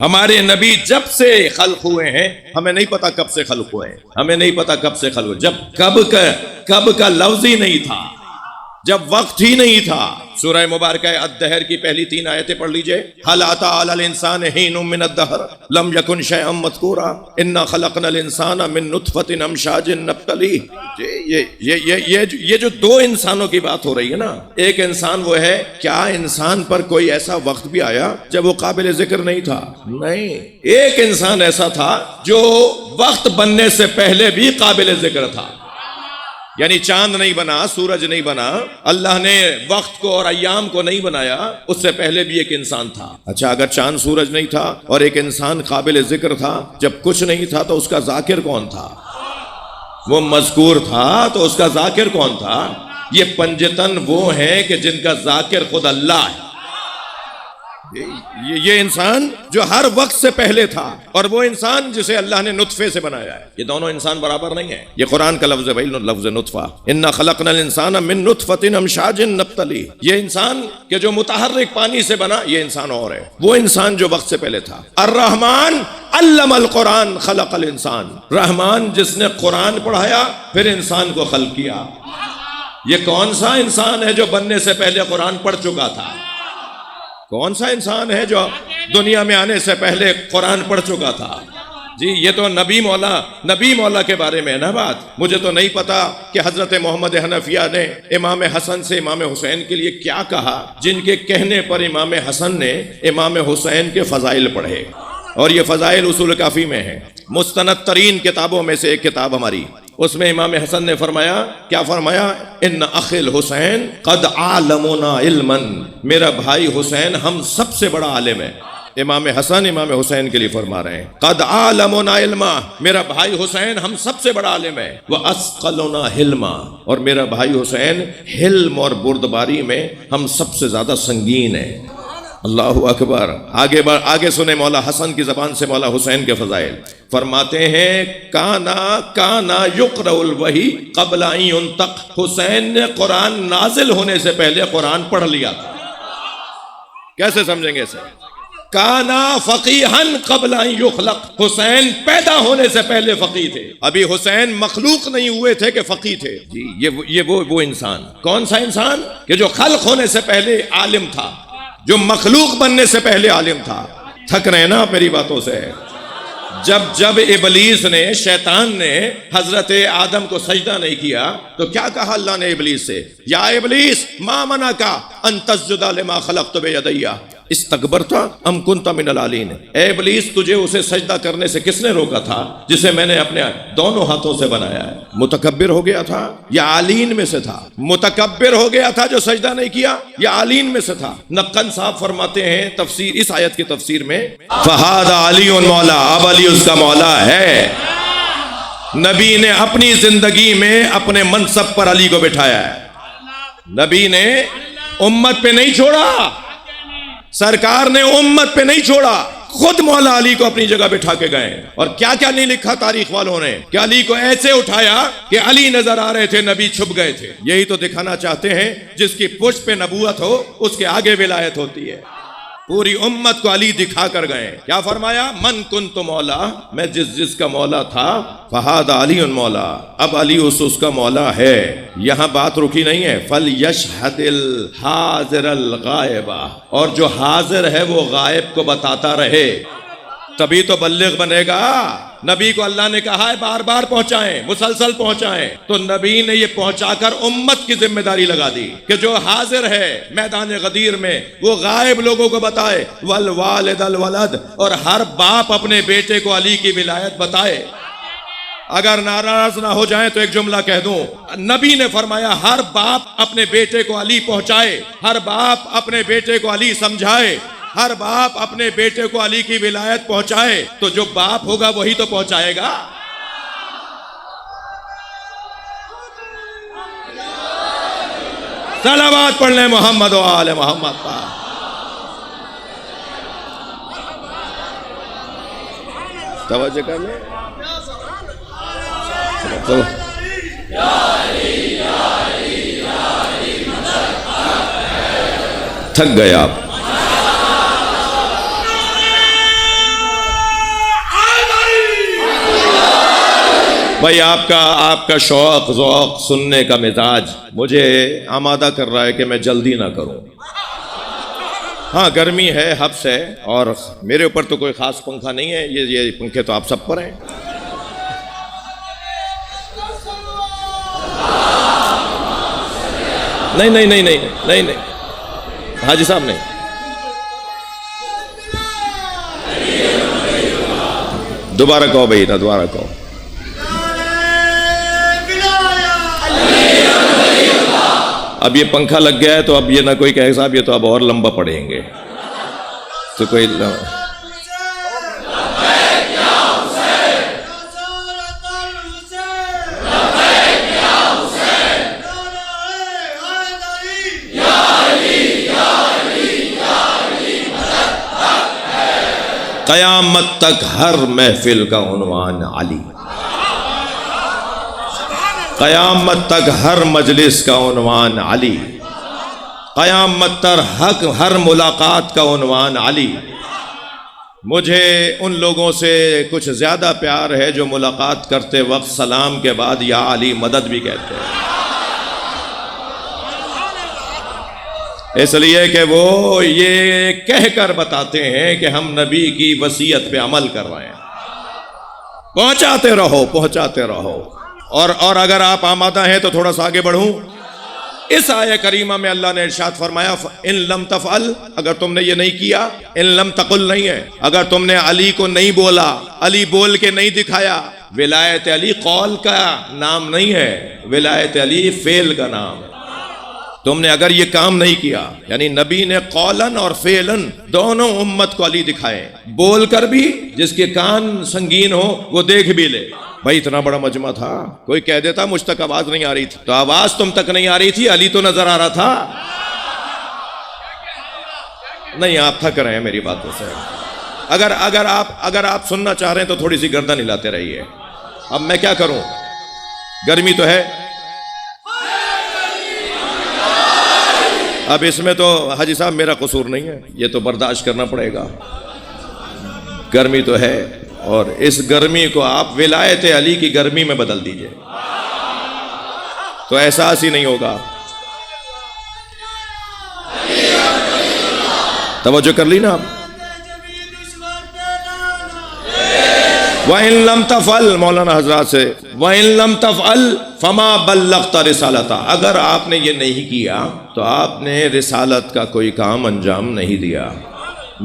ہمارے نبی جب سے خلق ہوئے ہیں ہمیں نہیں پتا کب سے خلق ہوئے ہیں، ہمیں نہیں پتا کب سے خلق ہوئے، جب کب کا لفظ ہی نہیں تھا، جب وقت ہی نہیں تھا۔ سورہ مبارکہ الدہر کی پہلی 3 آیتیں پڑھ لیجئے۔ هل أتى على الإنسان حين من الدهر لم يكن شيئا مذكورا إنا خلقنا الإنسان من نطفة أمشاج نبتليه۔ یہ جو 2 انسانوں کی بات ہو رہی ہے نا، ایک انسان وہ ہے، کیا انسان پر کوئی ایسا وقت بھی آیا جب وہ قابل ذکر نہیں تھا؟ نہیں، ایک انسان ایسا تھا جو وقت بننے سے پہلے بھی قابل ذکر تھا، یعنی چاند نہیں بنا، سورج نہیں بنا، اللہ نے وقت کو اور ایام کو نہیں بنایا، اس سے پہلے بھی ایک انسان تھا۔ اچھا، اگر چاند سورج نہیں تھا اور ایک انسان قابل ذکر تھا، جب کچھ نہیں تھا تو اس کا ذاکر کون تھا؟ وہ مذکور تھا تو اس کا ذاکر کون تھا؟ یہ پنجتن وہ ہیں کہ جن کا ذاکر خود اللہ ہے۔ یہ انسان جو ہر وقت سے پہلے تھا، اور وہ انسان جسے اللہ نے نطفے سے بنایا ہے، یہ دونوں انسان برابر نہیں ہیں۔ یہ قرآن کا لفظ ہے بھائی، لفظ نطفہ، انا خلقنا الانسان من نطفة امشاج نبتلیہ۔ یہ انسان کہ جو متحرک پانی سے بنا، یہ انسان اور ہے، وہ انسان جو وقت سے پہلے تھا۔ الرحمن علم القرآن خلق الانسان، رحمان جس نے قرآن پڑھایا پھر انسان کو خلق کیا۔ یہ کون سا انسان ہے جو بننے سے پہلے قرآن پڑھ چکا تھا؟ کون سا انسان ہے جو دنیا میں آنے سے پہلے قرآن پڑھ چکا تھا؟ جی یہ تو نبی مولا کے بارے میں ہے نا بات۔ مجھے تو نہیں پتا کہ حضرت محمد حنفیہ نے امام حسن سے امام حسین کے لیے کیا کہا، جن کے کہنے پر امام حسن نے امام حسین کے فضائل پڑھے، اور یہ فضائل اصول کافی میں ہیں، مستند ترین کتابوں میں سے ایک کتاب ہماری۔ اس میں امام حسن نے فرمایا، کیا فرمایا؟ ان اخی الحسین قد عالمنا علما، میرا بھائی حسین ہم سب سے بڑا عالم ہے۔ امام حسن امام حسین کے لیے فرما رہے ہیں، قد عالمنا علما، میرا بھائی حسین ہم سب سے بڑا عالم ہے، واسقلنا حلما، اور میرا بھائی حسین حلم اور بردباری میں ہم سب سے زیادہ سنگین ہے۔ اللہ اکبر۔ آگے سنیں مولا حسن کی زبان سے مولا حسین کے فضائل۔ فرماتے ہیں کانا یقرأ الوحی قبل ان ینطق، حسین نے قرآن نازل ہونے سے پہلے قرآن پڑھ لیا تھا۔ کیسے سمجھیں گے اسے؟ کانا فقیہا قبل ان یخلق، حسین پیدا ہونے سے پہلے فقیہ تھے، ابھی حسین مخلوق نہیں ہوئے تھے کہ فقیہ تھے۔ جی یہ وہ انسان، کون سا انسان؟ کہ جو خلق ہونے سے پہلے عالم تھا، جو مخلوق بننے سے پہلے عالم تھا۔ تھک رہے نا میری باتوں سے؟ جب ابلیس نے، شیطان نے حضرت آدم کو سجدہ نہیں کیا تو کیا کہا اللہ نے ابلیس سے؟ یا ابلیس ما منعک ان تسجد لما خلقت بیدی استکبرت ام کنت من العالین۔ اے ابلیس، تجھے اسے سجدہ کرنے سے کس نے روکا تھا جسے میں نے اپنے دونوں ہاتھوں سے بنایا ہے؟ متکبر ہو گیا تھا یا عالین میں سے تھا؟ متکبر ہو گیا تھا جو سجدہ نہیں کیا، یا عالین میں سے تھا؟ نقن صاحب فرماتے ہیں تفسیر، اس آیت کی تفسیر میں، فہذا علی مولا، اب علی اس کا مولا ہے۔ نبی نے اپنی زندگی میں اپنے منصب پر علی کو بٹھایا ہے۔ نبی نے امت پہ نہیں چھوڑا، سرکار نے امت پہ نہیں چھوڑا، خود مولا علی کو اپنی جگہ بٹھا کے گئے۔ اور کیا کیا نہیں لکھا تاریخ والوں نے کہ علی کو ایسے اٹھایا کہ علی نظر آ رہے تھے، نبی چھپ گئے تھے۔ یہی تو دکھانا چاہتے ہیں، جس کی پشت پہ نبوت ہو اس کے آگے ولایت ہوتی ہے۔ پوری امت کو علی دکھا کر گئے۔ کیا فرمایا؟ من کنت مولا، میں جس کا مولا تھا، فہذا علی مولا، اب علی اس کا مولا ہے۔ یہاں بات رکی نہیں ہے، فلیشہد الحاضر الغائب، اور جو حاضر ہے وہ غائب کو بتاتا رہے، تبھی تو بلغ بنے گا۔ نبی کو اللہ نے کہا ہے بار بار پہنچائیں، مسلسل پہنچائیں، تو نبی نے یہ پہنچا کر امت کی ذمہ داری لگا دی کہ جو حاضر ہے میدان غدیر میں وہ غائب لوگوں کو بتائے۔ والوالد الولد، اور ہر باپ اپنے بیٹے کو علی کی ولایت بتائے۔ اگر ناراض نہ ہو جائیں تو ایک جملہ کہہ دوں، نبی نے فرمایا ہر باپ اپنے بیٹے کو علی پہنچائے، ہر باپ اپنے بیٹے کو علی سمجھائے، ہر باپ اپنے بیٹے کو علی کی ولایت پہنچائے، تو جو باپ ہوگا وہی تو پہنچائے گا۔ صلوات پڑھ لیں محمد و آل محمد پر۔ توجہ کر لیں، تھک گئے آپ؟ بھائی آپ کا شوق ذوق سننے کا مزاج مجھے آمادہ کر رہا ہے کہ میں جلدی نہ کروں. ہاں گرمی ہے، حبس ہے، اور میرے اوپر تو کوئی خاص پنکھا نہیں ہے، یہ پنکھے تو آپ سب پر ہیں. نہیں حاجی صاحب نہیں. دوبارہ کہو بھائی، دوبارہ کہو. اب یہ پنکھا لگ گیا ہے تو اب یہ نہ کوئی کہے صاحب یہ تو اب اور لمبا پڑیں گے تو کوئی قیامت تک ہر محفل کا عنوان علی، قیامت تک ہر مجلس کا عنوان علی، قیامت تک ہر ملاقات کا عنوان علی. مجھے ان لوگوں سے کچھ زیادہ پیار ہے جو ملاقات کرتے وقت سلام کے بعد یا علی مدد بھی کہتے ہیں، اس لیے کہ وہ یہ کہہ کر بتاتے ہیں کہ ہم نبی کی وصیت پہ عمل کر رہے ہیں. پہنچاتے رہو پہنچاتے رہو. اور اگر آپ آمادہ ہیں تو تھوڑا سا آگے بڑھوں. اس آیہ کریمہ میں اللہ نے ارشاد فرمایا ان لم تفعل، اگر تم نے یہ نہیں کیا، ان لم تقل نہیں ہے، اگر تم نے علی کو نہیں بولا، علی بول کے نہیں دکھایا. ولایت علی قول کا نام نہیں ہے، ولایت علی فعل کا نام ہے. تم نے اگر یہ کام نہیں کیا، یعنی نبی نے قولن اور فعلن دونوں امت کو علی دکھائے، بول کر بھی، جس کے کان سنگین ہو وہ دیکھ بھی لے. بھائی اتنا بڑا مجمع تھا، کوئی کہہ دیتا مجھ تک آواز نہیں آ رہی تھی، تو آواز تم تک نہیں آ رہی تھی، علی تو نظر آ رہا تھا. نہیں آپ تھک رہے ہیں میری باتوں سے. اگر آپ سننا چاہ رہے ہیں تو تھوڑی سی گردن ہلاتے رہیے. اب میں کیا کروں، گرمی تو ہے. اب اس میں تو حاجی صاحب میرا قصور نہیں ہے، یہ تو برداشت کرنا پڑے گا. گرمی تو ہے، اور اس گرمی کو آپ ولایت علی کی گرمی میں بدل دیجئے تو احساس ہی نہیں ہوگا. توجہ کر لی نا آپ. وَإِن لَمْ تَفْعَلْ، مولانا حضرات سے، وَإِن لَمْ تَفْعَلْ فَمَا بَلَّغْتَ رِسَالَتَهْ، اگر آپ نے یہ نہیں کیا تو آپ نے رسالت کا کوئی کام انجام نہیں دیا.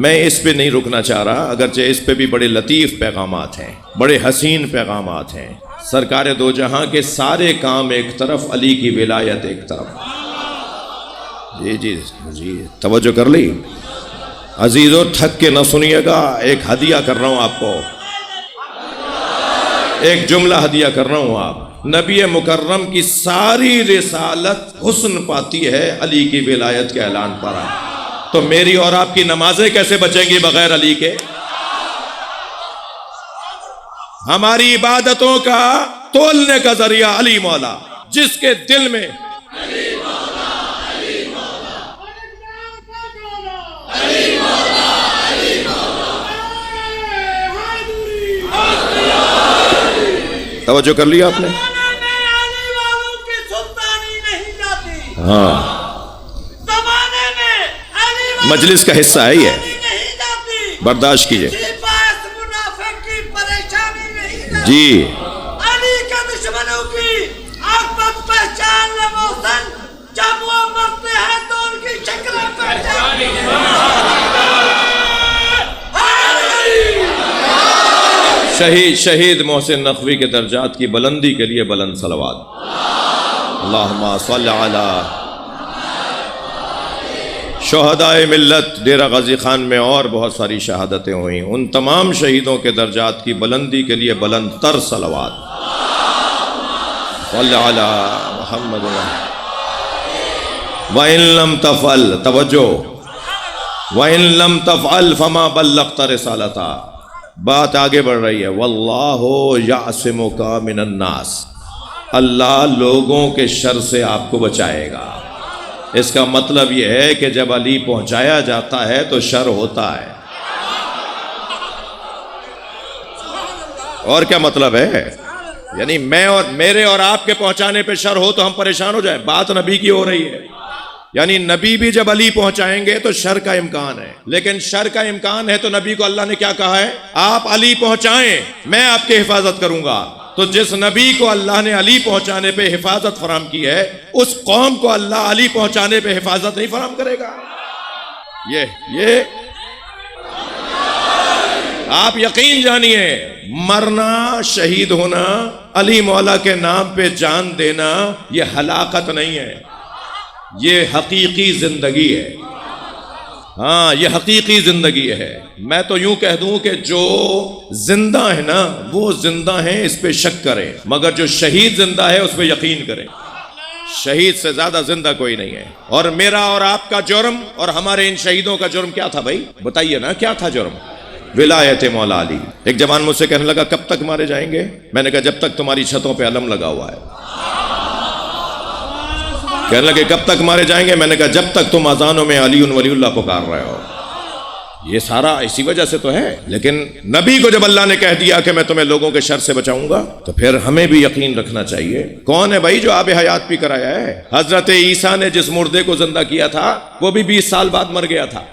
میں اس پہ نہیں رکنا چاہ رہا، اگرچہ اس پہ بھی بڑے لطیف پیغامات ہیں، بڑے حسین پیغامات ہیں. سرکار دو جہاں کے سارے کام ایک طرف، علی کی ولایت ایک طرف. جی توجہ کر لی عزیزو، تھک کے نہ سنیے گا. ایک ہدیہ کر رہا ہوں آپ کو، ایک جملہ ہدیہ کر رہا ہوں. آپ نبی مکرم کی ساری رسالت حسن پاتی ہے علی کی ولایت کے اعلان پر. تو میری اور آپ کی نمازیں کیسے بچیں گی بغیر علی کے؟ ہماری عبادتوں کا تولنے کا ذریعہ علی مولا، جس کے دل میں توجہ کر لیا آپ نے. ہاں مجلس کا حصہ ہے یہ، برداشت کیجئے. جی علی کے دشمنوں کی عاقبت پہچان لے محسن، جب وہ مرتے ہیں تو ان کی شکلیں پہچان لے. شہید محسن نقوی کے درجات کی بلندی کے لیے بلند صلوات. اللہم صل علی شہدائے ملت. ڈیرہ غازی خان میں اور بہت ساری شہادتیں ہوئیں، ان تمام شہیدوں کے درجات کی بلندی کے لیے بلند تر صلوات. صلی علی محمد. وَإِن لَمْ تَفْعَلْ، توجہ، وَإِن لَمْ تَفْعَلْ فَمَا بَلَّغْتَ رِسَالَتَهْ. بات آگے بڑھ رہی ہے. وَاللَّهُ يَعْصِمُكَ مِنَ النَّاسِ، اللہ لوگوں کے شر سے آپ کو بچائے گا. اس کا مطلب یہ ہے کہ جب علی پہنچایا جاتا ہے تو شر ہوتا ہے. اور کیا مطلب ہے؟ یعنی میں اور میرے اور آپ کے پہنچانے پہ شر ہو تو ہم پریشان ہو جائیں. بات نبی کی ہو رہی ہے. یعنی نبی بھی جب علی پہنچائیں گے تو شر کا امکان ہے، لیکن شر کا امکان ہے تو نبی کو اللہ نے کیا کہا ہے؟ آپ علی پہنچائیں، میں آپ کی حفاظت کروں گا. تو جس نبی کو اللہ نے علی پہنچانے پہ حفاظت فراہم کی ہے، اس قوم کو اللہ علی پہنچانے پہ حفاظت نہیں فراہم کرے گا. یہ آپ یقین جانیے، مرنا، شہید ہونا، علی مولا کے نام پہ جان دینا، یہ ہلاکت نہیں ہے، یہ حقیقی زندگی ہے. ہاں، یہ حقیقی زندگی ہے. میں تو یوں کہہ دوں کہ جو زندہ ہے نا وہ زندہ ہیں، اس پہ شک کریں، مگر جو شہید زندہ ہے اس پہ یقین کریں. شہید سے زیادہ زندہ کوئی نہیں ہے. اور میرا اور آپ کا جرم اور ہمارے ان شہیدوں کا جرم کیا تھا بھائی؟ بتائیے نا، کیا تھا جرم؟ ولایت مولا علی. ایک جوان مجھ سے کہنے لگا کب تک مارے جائیں گے؟ میں نے کہا جب تک تمہاری چھتوں پہ علم لگا ہوا ہے. کہنے لگے کب تک مارے جائیں گے؟ میں نے کہا جب تک تم اذانوں میں علی ولی اللہ پکار رہے ہو. یہ سارا اسی وجہ سے تو ہے. لیکن نبی کو جب اللہ نے کہہ دیا کہ میں تمہیں لوگوں کے شر سے بچاؤں گا تو پھر ہمیں بھی یقین رکھنا چاہیے. کون ہے بھائی جو آب حیات پی کر آیا ہے؟ حضرت عیسیٰ نے جس مردے کو زندہ کیا تھا وہ بھی 20 سال بعد مر گیا تھا.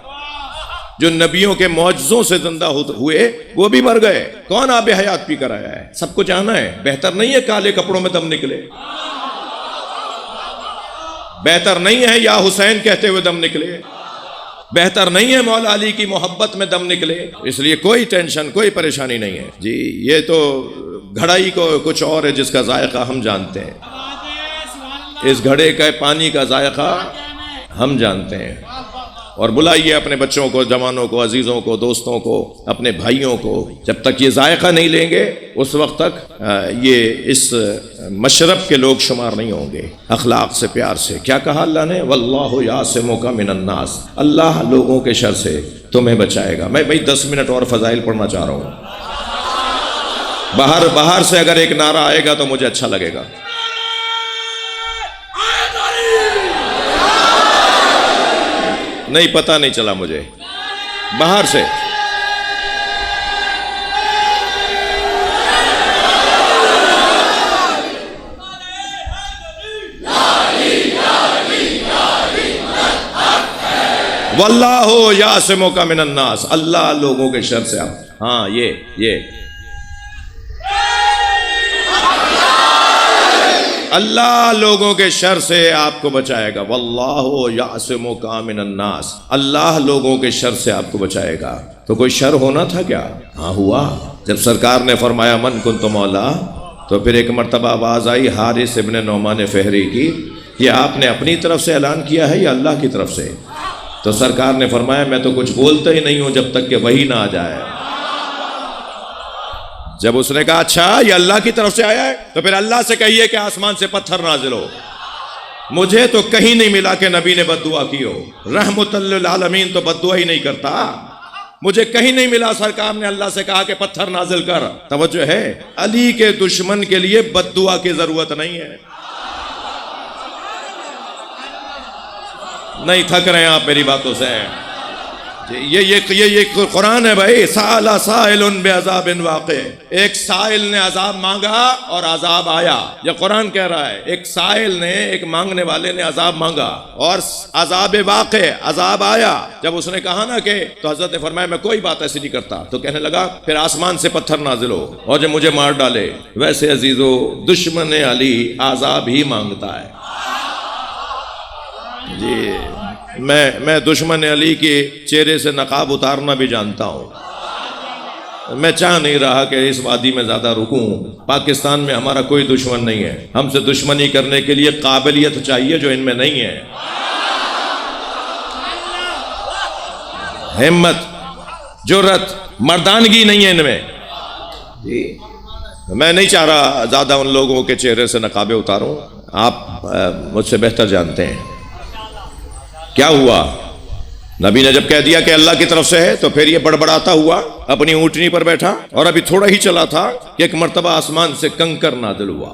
جو نبیوں کے معجزوں سے زندہ ہوئے وہ بھی مر گئے. کون آب حیات پی کر آیا ہے؟ سب کو جانا ہے. بہتر نہیں ہے کالے کپڑوں میں دم نکلے، بہتر نہیں ہے یا حسین کہتے ہوئے دم نکلے، بہتر نہیں ہے مولا علی کی محبت میں دم نکلے. اس لیے کوئی ٹینشن، کوئی پریشانی نہیں ہے جی. یہ تو گھڑائی کو کچھ اور ہے جس کا ذائقہ ہم جانتے ہیں. اس گھڑے کا پانی کا ذائقہ ہم جانتے ہیں. اور بلائیے اپنے بچوں کو، جوانوں کو، عزیزوں کو، دوستوں کو، اپنے بھائیوں کو. جب تک یہ ذائقہ نہیں لیں گے اس وقت تک یہ اس مشرب کے لوگ شمار نہیں ہوں گے. اخلاق سے، پیار سے. کیا کہا اللہ نے؟ واللہ یعصمک من الناس. اللہ لوگوں کے شر سے تمہیں بچائے گا. میں بھائی 10 منٹ اور فضائل پڑھنا چاہ رہا ہوں. باہر سے اگر ایک نعرہ آئے گا تو مجھے اچھا لگے گا. نہیں، پتہ نہیں چلا مجھے. باہر سے واللہ یعصمک من الناس. اللہ لوگوں کے شر سے. ہاں، یہ اللہ لوگوں کے شر سے آپ کو بچائے گا. واللہ یعصمک من الناس. اللہ لوگوں کے شر سے آپ کو بچائے گا. تو کوئی شر ہونا تھا کیا؟ ہاں، ہوا. جب سرکار نے فرمایا من کنت مولا، تو پھر ایک مرتبہ آواز آئی حارث ابن نعمان فہری کی. یہ آپ نے اپنی طرف سے اعلان کیا ہے یا اللہ کی طرف سے؟ تو سرکار نے فرمایا میں تو کچھ بولتا ہی نہیں ہوں جب تک کہ وحی نہ آ جائے. جب اس نے کہا اچھا یہ اللہ کی طرف سے آیا ہے تو پھر اللہ سے کہیے کہ آسمان سے پتھر نازل ہو. مجھے تو کہیں نہیں ملا کہ نبی نے بد دعا کی ہو. رحمت للعالمین تو بد دعا ہی نہیں کرتا. مجھے کہیں نہیں ملا سرکار نے اللہ سے کہا کہ پتھر نازل کر. توجہ ہے، علی کے دشمن کے لیے بد دعا کی ضرورت نہیں ہے. نہیں تھک رہے ہیں آپ میری باتوں سے؟ یہ قرآن ہے بھائی. سأل سائل بعذاب واقع. ایک سائل نے عذاب مانگا اور عذاب آیا. یہ قرآن کہہ رہا ہے. ایک سائل نے، ایک مانگنے والے نے عذاب مانگا اور عذاب واقع، عذاب آیا. جب اس نے کہا نا کہ، تو حضرت نے فرمایا میں کوئی بات ایسی نہیں کرتا. تو کہنے لگا پھر آسمان سے پتھر نازل ہو اور جو مجھے مار ڈالے. ویسے عزیزو، دشمن علی عذاب ہی مانگتا ہے جی. میں دشمن علی کے چہرے سے نقاب اتارنا بھی جانتا ہوں. میں چاہ نہیں رہا کہ اس وادی میں زیادہ رکوں. پاکستان میں ہمارا کوئی دشمن نہیں ہے. ہم سے دشمنی کرنے کے لیے قابلیت چاہیے جو ان میں نہیں ہے. ہمت، جرت، مردانگی نہیں ہے ان میں جی. میں نہیں چاہ رہا زیادہ ان لوگوں کے چہرے سے نقابیں اتاروں. آپ مجھ سے بہتر جانتے ہیں کیا ہوا. نبی نے جب کہہ دیا کہ اللہ کی طرف سے ہے تو پھر یہ بڑبڑاتا ہوا اپنی اونٹنی پر بیٹھا اور ابھی تھوڑا ہی چلا تھا کہ ایک مرتبہ آسمان سے کنکر نازل ہوا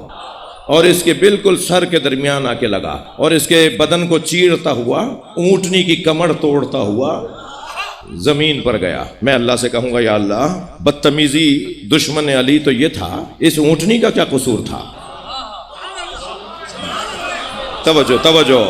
اور اس کے بالکل سر کے درمیان آ کے لگا اور اس کے بدن کو چیرتا ہوا، اونٹنی کی کمر توڑتا ہوا زمین پر گیا، میں اللہ سے کہوں گا یا اللہ بدتمیزی دشمن علی تو یہ تھا، اس اونٹنی کا کیا قصور تھا؟ توجہ توجہ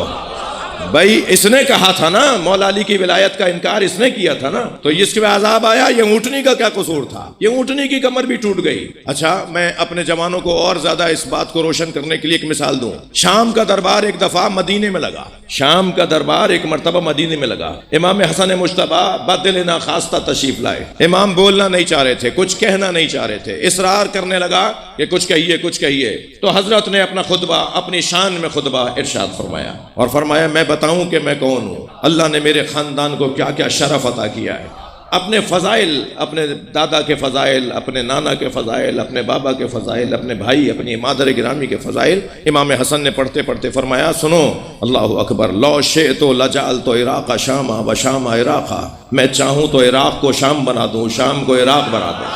بھائی، اس نے کہا تھا نا مولا علی کی ولایت کا انکار اس نے کیا تھا نا، تو اس کے عذاب آیا، یہ اونٹنی کا کیا قصور تھا؟ یہ اونٹنی کی کمر بھی ٹوٹ گئی۔ اچھا، میں اپنے جوانوں کو اور زیادہ اس بات کو روشن کرنے کے لیے ایک مثال دوں۔ شام کا دربار ایک دفعہ مدینے میں لگا، شام کا دربار ایک مرتبہ مدینے میں لگا۔ امام حسن مجتبی بدل ناخواستہ تشریف لائے۔ امام بولنا نہیں چاہ رہے تھے، کچھ کہنا نہیں چاہ رہے تھے، اصرار کرنے لگا کہ کچھ کہیے کچھ کہیے۔ تو حضرت نے اپنا خطبہ، اپنی شان میں خطبہ ارشاد فرمایا اور فرمایا میں بتاؤں کہ میں کون ہوں، اللہ نے میرے خاندان کو کیا کیا شرف عطا کیا ہے۔ اپنے فضائل، اپنے دادا کے فضائل، اپنے نانا کے فضائل، اپنے بابا کے فضائل، اپنے بھائی، اپنی مادر گرامی کے فضائل امام حسن نے پڑھتے پڑھتے فرمایا سنو، اللہ اکبر، لو شئت لجعلت عراق شاما و شام عراقا، میں چاہوں تو عراق کو شام بنا دوں، شام کو عراق بنا دوں،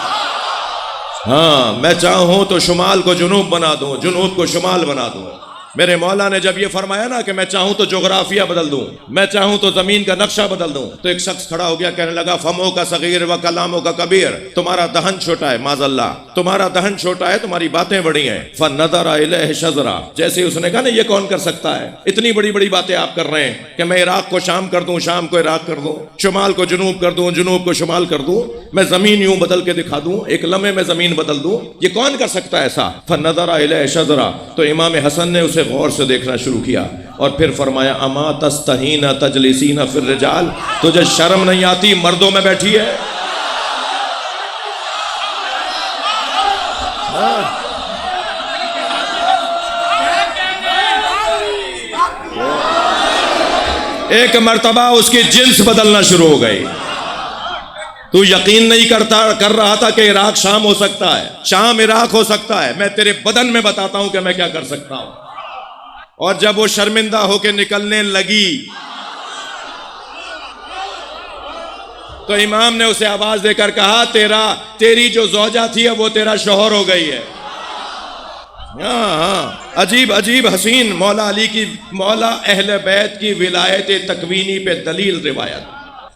ہاں میں چاہوں تو شمال کو جنوب بنا دوں، جنوب کو شمال بنا دوں۔ میرے مولا نے جب یہ فرمایا نا کہ میں چاہوں تو جغرافیہ بدل دوں، میں چاہوں تو زمین کا نقشہ بدل دوں، تو ایک شخص کھڑا ہو گیا کہنے لگا فموں کا صغیر و کلاموں کا کبیر، تمہارا دہن چھوٹا ہے، معاذ اللہ تمہارا دہن چھوٹا ہے، تمہاری باتیں بڑی ہیں۔ فنظر الیہ شذرا، جیسے اس نے کہا نا یہ کون کر سکتا ہے، اتنی بڑی بڑی باتیں آپ کر رہے ہیں کہ میں عراق کو شام کر دوں، شام کو عراق کر دوں، شمال کو جنوب کر دوں، جنوب کو شمال کر دوں، میں زمین یوں بدل کے دکھا دوں، ایک لمحے میں زمین بدل دوں، یہ کون کر سکتا ہے ایسا؟ فنظر الیہ شذرا، تو امام حسن نے اسے غور سے دیکھنا شروع کیا اور پھر فرمایا اما تستحین تجلسین فی الرجال، تجھے شرم نہیں آتی مردوں میں بیٹھی ہے؟ ایک مرتبہ اس کی جنس بدلنا شروع ہو گئی۔ تو یقین نہیں کر رہا تھا کہ عراق شام ہو سکتا ہے، شام عراق ہو سکتا ہے، میں تیرے بدن میں بتاتا ہوں کہ میں کیا کر سکتا ہوں۔ اور جب وہ شرمندہ ہو کے نکلنے لگی تو امام نے اسے آواز دے کر کہا تیری جو زوجہ تھی وہ تیرا شوہر ہو گئی ہے۔ ہاں عجیب عجیب حسین مولا علی کی، مولا اہل بیت کی ولایت تکوینی پہ دلیل روایت،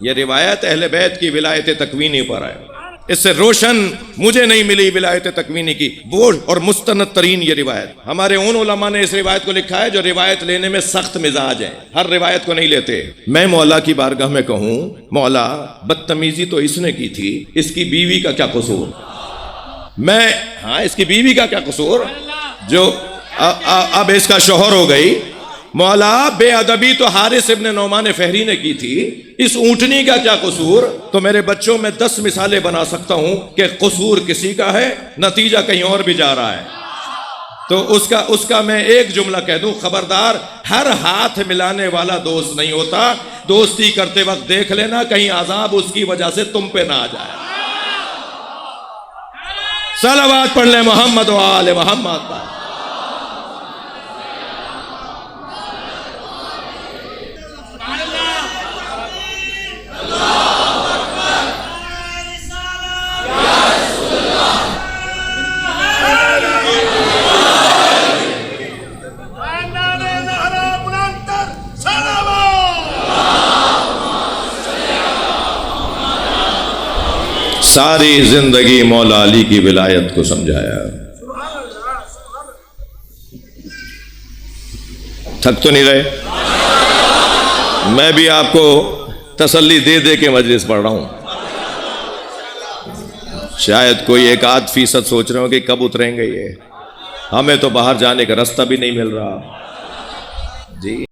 یہ روایت اہل بیت کی ولایت تکوینی پر ہے، اس سے روشن مجھے نہیں ملی ولایت تکوینی کی وہ اور مستند ترین یہ روایت۔ ہمارے ان علماء نے اس روایت کو لکھا ہے جو روایت لینے میں سخت مزاج ہیں، ہر روایت کو نہیں لیتے۔ میں مولا کی بارگاہ میں کہوں مولا بدتمیزی تو اس نے کی تھی، اس کی بیوی کا کیا قصور؟ اس کی بیوی کا کیا قصور جو اب اس کا شوہر ہو گئی؟ مولا بے ادبی تو حارث ابن نعمان فہری نے کی تھی، اس اونٹنی کا کیا قصور؟ تو میرے بچوں میں 10 مثالیں بنا سکتا ہوں کہ قصور کسی کا ہے، نتیجہ کہیں اور بھی جا رہا ہے۔ تو اس کا میں ایک جملہ کہہ دوں، خبردار، ہر ہاتھ ملانے والا دوست نہیں ہوتا، دوستی کرتے وقت دیکھ لینا کہیں عذاب اس کی وجہ سے تم پہ نہ آ جائے۔ صلوات پڑھ لیں محمد و آل محمد پر۔ ساری زندگی مولا علی کی ولایت کو سمجھایا۔ تھک تو نہیں رہے؟ میں بھی آپ کو تسلی دے دے کے مجلس پڑھ رہا ہوں، شاید کوئی 1-8% سوچ رہے ہو کہ کب اتریں گے یہ، ہمیں تو باہر جانے کا راستہ بھی نہیں مل رہا جی۔